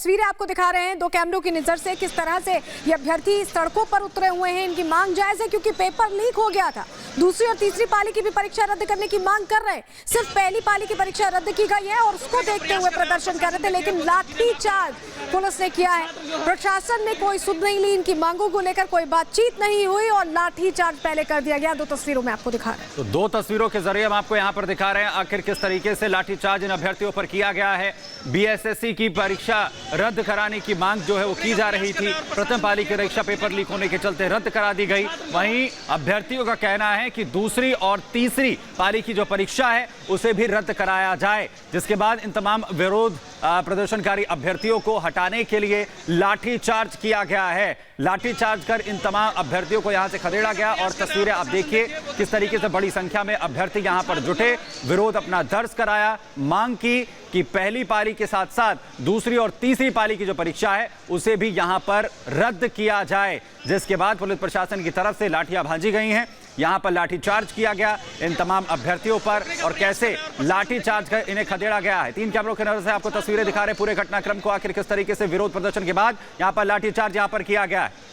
तस्वीरें आपको दिखा रहे हैं दो कैमरों की नजर से, किस तरह से ये अभ्यर्थी सड़कों पर उतरे हुए हैं। इनकी मांग जायज है क्योंकि पेपर लीक हो गया था। दूसरी और तीसरी पाली की भी परीक्षा रद्द करने की मांग कर रहे हैं। सिर्फ पहली पाली की परीक्षा रद्द की गई है और उसको देखते हुए प्रदर्शन कर रहे थे, लेकिन लाठीचार्ज पुलिस ने किया है। प्रशासन ने कोई सुध नहीं ली, इनकी मांगों को लेकर कोई बातचीत नहीं हुई और लाठीचार्ज पहले कर दिया गया। दो तस्वीरों में आपको दिखा रहे हैं। तो दो तस्वीरों के जरिए हम आपको यहां पर दिखा रहे हैं आखिर किस तरीके से लाठीचार्ज इन अभ्यर्थियों पर किया गया है। बीएसएससी की परीक्षा रद्द कराने की मांग जो है वो की जा रही थी। प्रथम पाली की परीक्षा पेपर लीक होने के चलते रद्द करा दी गई। वहीं अभ्यर्थियों का कहना है कि दूसरी और तीसरी पाली की जो परीक्षा है उसे भी रद्द कराया जाए, जिसके बाद इन तमाम विरोध प्रदर्शनकारी अभ्यर्थियों को हटाने के लिए लाठीचार्ज किया गया है। लाठीचार्ज कर इन तमाम अभ्यर्थियों को यहां से खदेड़ा गया और तस्वीरें आप देखिए किस तरीके से बड़ी संख्या में अभ्यर्थी यहां पर जुटे, विरोध अपना दर्ज कराया, मांग की कि पहली पाली के साथ साथ दूसरी और तीसरी पाली की जो परीक्षा है उसे भी यहां पर रद्द किया जाए, जिसके बाद पुलिस प्रशासन की तरफ से लाठियां भांजी गई हैं। यहां पर लाठीचार्ज किया गया इन तमाम अभ्यर्थियों पर और कैसे लाठीचार्ज कर इन्हें खदेड़ा गया है। तीन कैमरों की नजर से आपको तस्वीरें दिखा रहे हैं पूरे घटनाक्रम को, आखिर किस तरीके से विरोध प्रदर्शन के बाद यहां पर लाठीचार्ज यहां पर किया गया है।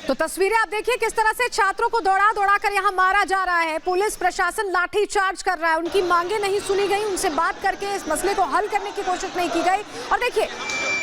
तो तस्वीरें आप देखिए किस तरह से छात्रों को दौड़ा दौड़ा कर यहाँ मारा जा रहा है। पुलिस प्रशासन लाठीचार्ज कर रहा है, उनकी मांगे नहीं सुनी गई, उनसे बात करके इस मसले को हल करने की कोशिश नहीं की गई। और देखिए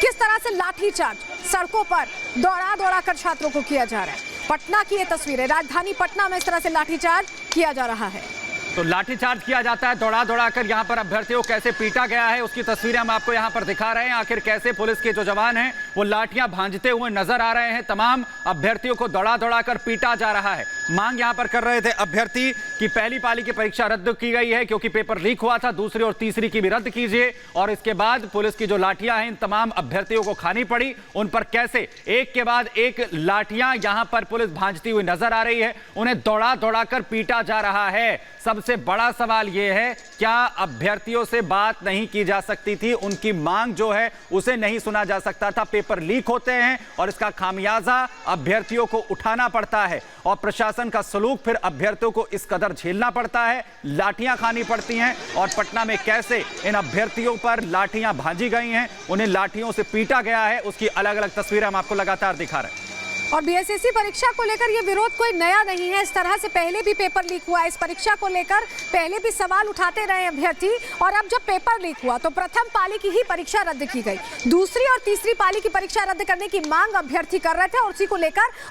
किस तरह से लाठीचार्ज सड़कों पर दौड़ा दौड़ा कर छात्रों को किया जा रहा है। पटना की ये तस्वीरें, राजधानी पटना में इस तरह से लाठीचार्ज किया जा रहा है। तो लाठीचार्ज किया जाता है, दौड़ा दौड़ा कर यहाँ पर अभ्यर्थियों को कैसे पीटा गया है उसकी तस्वीरें हम आपको यहाँ पर दिखा रहे हैं। आखिर कैसे पुलिस के जो जवान हैं वो लाठियां भांजते हुए नजर आ रहे हैं। तमाम अभ्यर्थियों को दौड़ा दौड़ा कर पीटा जा रहा है। मांग यहाँ पर कर रहे थे अभ्यर्थी कि पहली पाली की परीक्षा रद्द की गई है क्योंकि पेपर लीक हुआ था, दूसरी और तीसरी की भी रद्द कीजिए। और इसके बाद पुलिस की जो लाठियां हैं इन तमाम अभ्यर्थियों को खानी पड़ी, उन पर कैसे एक के बाद एक लाठियां यहां पर पुलिस भांजती हुई नजर आ रही है। उन्हें दौड़ा दौड़ा कर पीटा जा रहा है। सबसे बड़ा सवाल यह है, क्या अभ्यर्थियों से बात नहीं की जा सकती थी? उनकी मांग जो है उसे नहीं सुना जा सकता था? पेपर लीक होते हैं और इसका खामियाजा अभ्यर्थियों को उठाना पड़ता है और प्रशासन का सलूक फिर अभ्यर्थियों को इस कदर झेलना पड़ता है, लाठियां खानी पड़ती हैं। और पटना में कैसे इन अभ्यर्थियों पर लाठियां भांजी गई हैं, उन्हें लाठियों से पीटा गया है, उसकी अलग अलग तस्वीरें हम आपको लगातार दिखा रहे हैं। और बीएसएससी परीक्षा को लेकर यह विरोध कोई नया नहीं है। इस तरह से पहले भी पेपर लीक हुआ, इस परीक्षा को लेकर पहले भी सवाल उठाते रहे अभ्यर्थी। और अब जब पेपर लीक हुआ तो प्रथम पाली की ही परीक्षा रद्द की गई, दूसरी और तीसरी पाली की परीक्षा रद्द करने की मांग अभ्यर्थी कर रहे थे और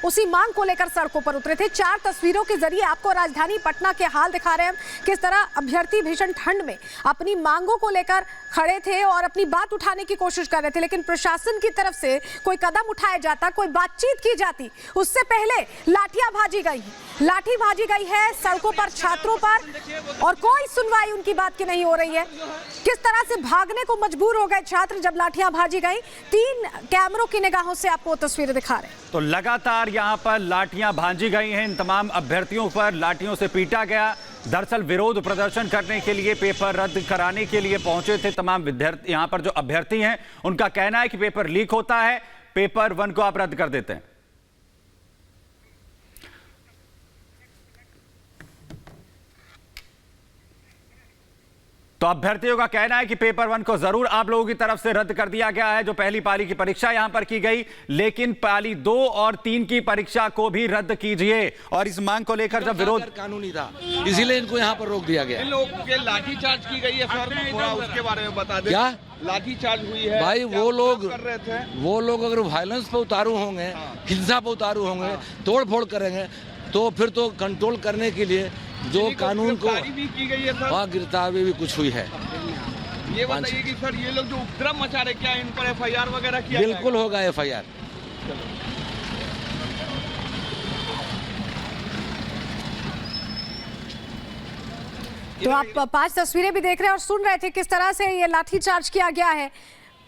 उसी मांग को लेकर सड़कों पर उतरे थे। चार तस्वीरों के जरिए आपको राजधानी पटना के हाल दिखा रहे हैं, किस तरह अभ्यर्थी भीषण ठंड में अपनी मांगों को लेकर खड़े थे और अपनी बात उठाने की कोशिश कर रहे थे, लेकिन प्रशासन की तरफ से कोई कदम उठाया जाता, कोई बातचीत की जाती, उससे पहले लाठियां भाजी गई, लाठी भाजी गई है सड़कों पर छात्रों पर और कोई सुनवाई उनकी बात की नहीं हो रही है। किस तरह से भागने को मजबूर हो गए छात्र जब लाठियां भाजी गई। तीन कैमरों की निगाहों से आपको तस्वीरें दिखा रहे हैं। तो लगातार यहां पर लाठियां भांजी गई हैं, इन तमाम अभ्यर्थियों पर लाठियों से पीटा गया। दरअसल विरोध प्रदर्शन करने के लिए, पेपर रद्द कराने के लिए पहुंचे थे तमाम विद्यार्थी। यहां पर जो अभ्यर्थी हैं उनका कहना है कि पेपर लीक होता है, पेपर 1 को आप रद्द कर देते हैं। तो अभ्यर्थियों का कहना है कि पेपर 1 को जरूर आप लोगों की तरफ से रद्द कर दिया गया है, जो पहली पाली की परीक्षा यहां पर की गई, लेकिन पाली 2 और 3 की परीक्षा को भी रद्द कीजिए। और इस मांग को लेकर जब विरोध कानूनी था, इसीलिए इनको यहां पर रोक दिया गया। इन लोगों के लाठीचार्ज की गई है सर, थोड़ा उसके बारे में बता दें। क्या लाठीचार्ज हुई है भाई? वो लोग कर रहे थे, वो लोग अगर वायलेंस पे उतारू होंगे, हिंसा पे उतारू होंगे, तोड़ फोड़ करेंगे, तो फिर तो कंट्रोल करने के लिए जो कानून को भी की गई है सर। वहाँ गिरफ्तारी भी कुछ हुई है। ये बताइए कि सर ये लोग जो उपद्रव मचा रहे, क्या इन पर FIR वगैरह किया? बिल्कुल होगा FIR। तो आप 5 तस्वीरें भी देख रहे हैं और सुन रहे थे किस तरह से ये लाठीचार्ज किया गया है।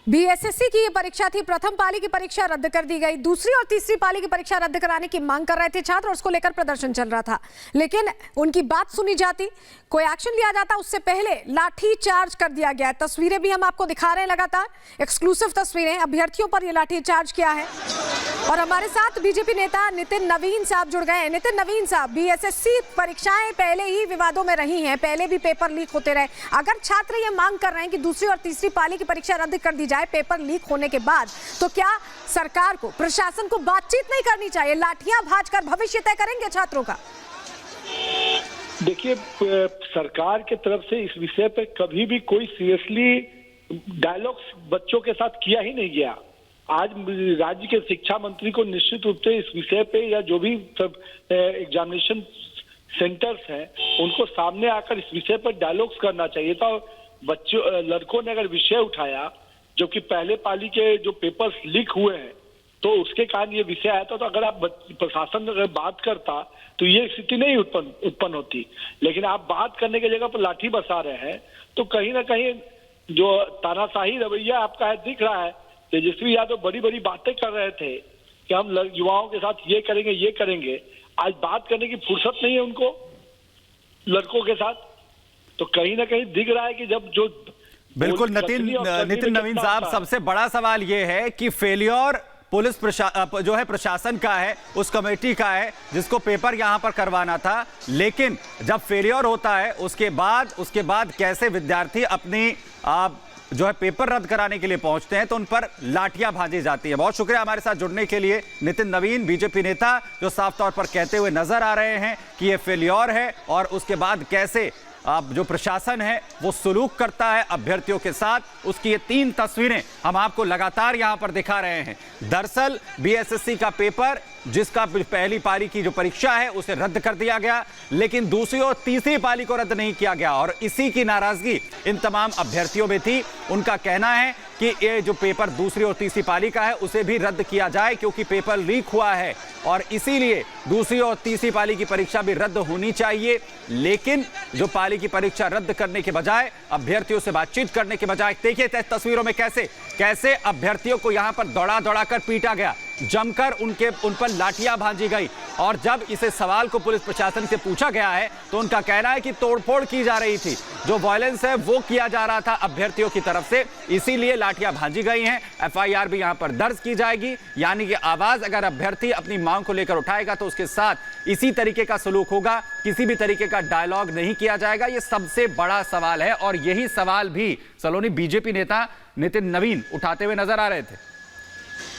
बीएसएससी की ये परीक्षा थी, प्रथम पाली की परीक्षा रद्द कर दी गई, दूसरी और तीसरी पाली की परीक्षा रद्द कराने की मांग कर रहे थे छात्र और उसको लेकर प्रदर्शन चल रहा था, लेकिन उनकी बात सुनी जाती, कोई एक्शन लिया जाता, उससे पहले लाठीचार्ज कर दिया गया। तस्वीरें भी हम आपको दिखा रहे हैं लगातार, एक्सक्लूसिव तस्वीरें, अभ्यर्थियों पर ये लाठीचार्ज किया है। और हमारे साथ बीजेपी नेता नितिन नवीन साहब जुड़ गए हैं। नितिन नवीन साहब, बीएसएससी परीक्षाएं पहले ही विवादों में रही हैं, पहले भी पेपर लीक होते रहे। अगर छात्र ये मांग कर रहे हैं कि दूसरी और तीसरी पाली की परीक्षा रद्द कर दी जाए पेपर लीक होने के बाद, तो क्या सरकार को, प्रशासन को बातचीत नहीं करनी चाहिए? लाठियां भांजकर भविष्य तय करेंगे छात्रों का? देखिए, सरकार के तरफ से इस विषय पे कभी भी कोई सीरियसली डायलॉग बच्चों के साथ किया ही नहीं गया। आज राज्य के शिक्षा मंत्री को निश्चित रूप से इस विषय पे, या जो भी सब एग्जामिनेशन सेंटर्स हैं, उनको सामने आकर इस विषय पर डायलॉग्स करना चाहिए था। बच्चों, लड़कों ने अगर विषय उठाया जो कि पहले पाली के जो पेपर्स लीक हुए हैं, तो उसके कारण ये विषय आया था। तो अगर आप प्रशासन अगर बात करता तो ये स्थिति नहीं उत्पन्न होती। लेकिन आप बात करने की जगह पर लाठी बरसा रहे हैं, तो कहीं ना कहीं जो तानाशाही रवैया आपका है दिख रहा है। तेजस्वी यादव बड़ी बड़ी बातें कर रहे थे कि हम युवाओं के साथ ये करेंगे ये करेंगे, आज बात करने की फुर्सत नहीं है उनको लड़कों के साथ। तो कहीं ना कहीं दिख रहा है कि जब जो बिल्कुल नितिन नवीन साहब, सबसे बड़ा सवाल यह है कि फेलियर पुलिस जो है प्रशासन का है, उस कमेटी का है जिसको पेपर यहां पर करवाना था। लेकिन जब फेलियर होता है उसके बाद कैसे विद्यार्थी अपनी जो है पेपर रद्द कराने के लिए पहुंचते हैं तो उन पर लाठियां भांजी जाती है। बहुत शुक्रिया हमारे साथ जुड़ने के लिए नितिन नवीन, बीजेपी नेता, जो साफ तौर पर कहते हुए नजर आ रहे हैं कि ये फेलियर है और उसके बाद कैसे जो प्रशासन है वो सलूक करता है अभ्यर्थियों के साथ, उसकी ये 3 तस्वीरें हम आपको लगातार यहां पर दिखा रहे हैं। दरअसल बीएसएससी का पेपर, जिसका पहली पाली की जो परीक्षा है उसे रद्द कर दिया गया, लेकिन दूसरी और तीसरी पाली को रद्द नहीं किया गया और इसी की नाराजगी इन तमाम अभ्यर्थियों में थी। उनका कहना है कि ये जो पेपर दूसरी और तीसरी पाली का है उसे भी रद्द किया जाए क्योंकि पेपर लीक हुआ है और इसीलिए दूसरी और तीसरी पाली की परीक्षा भी रद्द होनी चाहिए। लेकिन जो पाली की परीक्षा रद्द करने के बजाय, अभ्यर्थियों से बातचीत करने के बजाय, देखिए तस्वीरों में कैसे अभ्यर्थियों को यहां पर दौड़ा कर पीटा गया, जमकर उन पर लाठियां भांजी गई। और जब इसे सवाल को पुलिस प्रशासन से पूछा गया है तो उनका कहना है कि तोड़फोड़ की जा रही थी, जो वायलेंस है वो किया जा रहा था अभ्यर्थियों की तरफ से, इसीलिए लाठियां भांजी गई हैं। एफआईआर भी यहां पर दर्ज की जाएगी, यानी कि आवाज अगर अभ्यर्थी अपनी मांग को लेकर उठाएगा तो उसके साथ इसी तरीके का सलूक होगा, किसी भी तरीके का डायलॉग नहीं किया जाएगा। यह सबसे बड़ा सवाल है और यही सवाल भी सलोनी बीजेपी नेता नितिन नवीन उठाते हुए नजर आ रहे थे।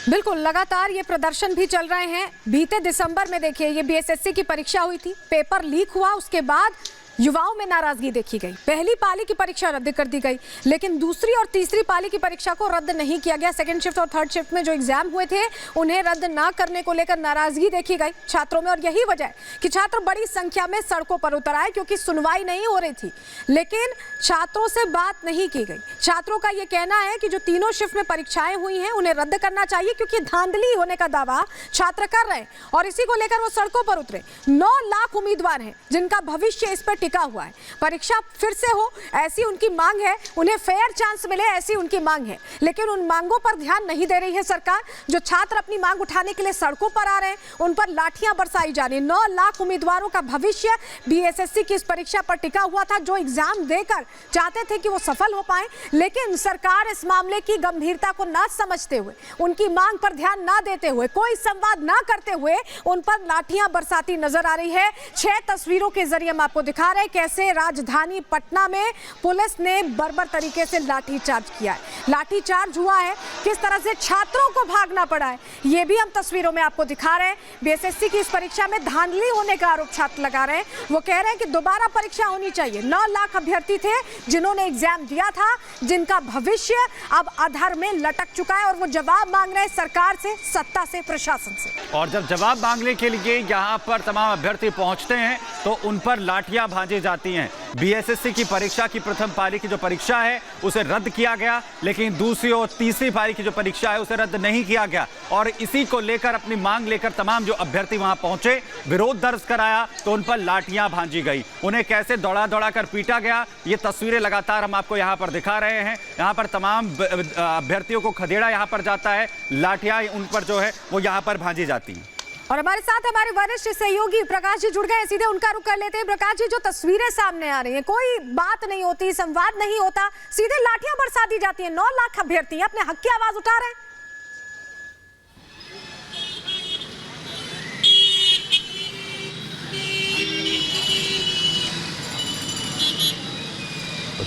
बिल्कुल, लगातार ये प्रदर्शन भी चल रहे हैं। बीते दिसंबर में देखिए ये बीएसएससी की परीक्षा हुई थी, पेपर लीक हुआ, उसके बाद युवाओं में नाराजगी देखी गई। पहली पाली की परीक्षा रद्द कर दी गई, लेकिन दूसरी और तीसरी पाली की परीक्षा को रद्द नहीं किया गया। सेकंड शिफ्ट और थर्ड शिफ्ट में जो एग्जाम हुए थे उन्हें रद्द ना करने को लेकर नाराजगी देखी गई छात्रों में और यही वजह है कि छात्र बड़ी संख्या में सड़कों पर उतर आए क्योंकि सुनवाई नहीं हो रही थी। लेकिन छात्रों से बात नहीं की गई। छात्रों का यह कहना है कि जो तीनों शिफ्ट में परीक्षाएं हुई हैं उन्हें रद्द करना चाहिए क्योंकि धांधली होने का दावा छात्र कर रहे हैं और इसी को लेकर वो सड़कों पर उतरे। 9 लाख उम्मीदवार हैं जिनका भविष्य इस पर टिका हुआ है। परीक्षा फिर से हो ऐसी उनकी मांग है, उन्हें फेयर चांस मिले ऐसी उनकी मांग है, लेकिन उन मांगों पर ध्यान नहीं दे रही है सरकार। जो छात्र अपनी मांग उठाने के लिए सड़कों पर आ रहे हैं उन पर लाठियां बरसाई जा रही। 9 लाख उम्मीदवारों का भविष्य बीएसएससी की इस परीक्षा पर टिका हुआ था, जो एग्जाम देकर चाहते थे कि वो सफल हो पाए, लेकिन सरकार इस मामले की गंभीरता को ना समझते हुए, उनकी मांग पर ध्यान ना देते हुए, कोई संवाद ना करते हुए उन पर लाठियां बरसाती नजर आ रही है। 6 तस्वीरों के जरिए हम आपको दिखा रहे हैं कैसे राजधानी पटना में पुलिस ने बर्बर तरीके से लाठीचार्ज किया है। लाठीचार्ज हुआ है, किस तरह से छात्रों को भागना पड़ा है ये भी हम तस्वीरों में आपको दिखा रहे हैं। बीएसएससी की इस परीक्षा में धांधली होने का आरोप छात्र लगा रहे हैं। वो कह रहे हैं कि दोबारा परीक्षा होनी चाहिए। 9 लाख अभ्यर्थी थे जिन्होंने एग्जाम दिया था, जिनका भविष्य अब अधर में लटक चुका है और वो जवाब मांग रहे हैं सरकार से, सत्ता से, प्रशासन से। और जब जवाब मांगने के लिए यहाँ पर तमाम अभ्यर्थी पहुंचते हैं तो उन पर लाठियां भांजी जाती हैं। बीएसएससी की परीक्षा की प्रथम पाली की जो परीक्षा है उसे रद्द किया गया, लेकिन दूसरी और तीसरी पाली की जो परीक्षा है उसे रद्द नहीं किया गया और इसी को लेकर अपनी मांग लेकर तमाम जो अभ्यर्थी वहां पहुंचे, विरोध दर्ज कराया तो उन पर लाठियां भांजी गई। उन्हें कैसे दौड़ा कर पीटा गया ये तस्वीरें लगातार हम आपको यहां पर दिखा रहे हैं। यहां पर तमाम अभ्यर्थियों को खदेड़ा यहां पर जाता है, लाठियां उन पर जो है वो यहां पर भांजी जाती हैं। और हमारे साथ हमारे वरिष्ठ सहयोगी प्रकाश जी जुड़ गए, सीधे उनका रुख कर लेते हैं। प्रकाश जी, जो तस्वीरें सामने आ रही हैं, कोई बात नहीं होती, संवाद नहीं होता, सीधे लाठियां बरसा दी जाती हैं। 9 लाख अभ्यर्थी अपने हक की आवाज उठा रहे हैं।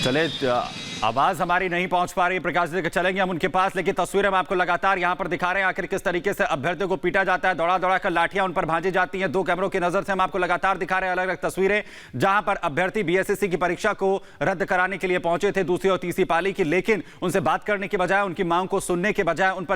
चले, आवाज हमारी नहीं पहुंच पा रही प्रकाश जी, चलेंगे हम उनके पास, लेकिन तस्वीरें हम आपको लगातार यहां पर दिखा रहे हैं आखिर किस तरीके से अभ्यर्थियों को पीटा जाता है, दौड़ा दौड़ा कर लाठियां उन पर भांजी जाती हैं। 2 कैमरों की नजर से हम आपको लगातार दिखा रहे हैं अलग अलग तस्वीरें, जहां पर अभ्यर्थी बीएसएससी की परीक्षा को रद्द कराने के लिए पहुंचे थे दूसरी और तीसरी पाली की, लेकिन उनसे बात करने के बजाय, उनकी मांग को सुनने के बजाय उन पर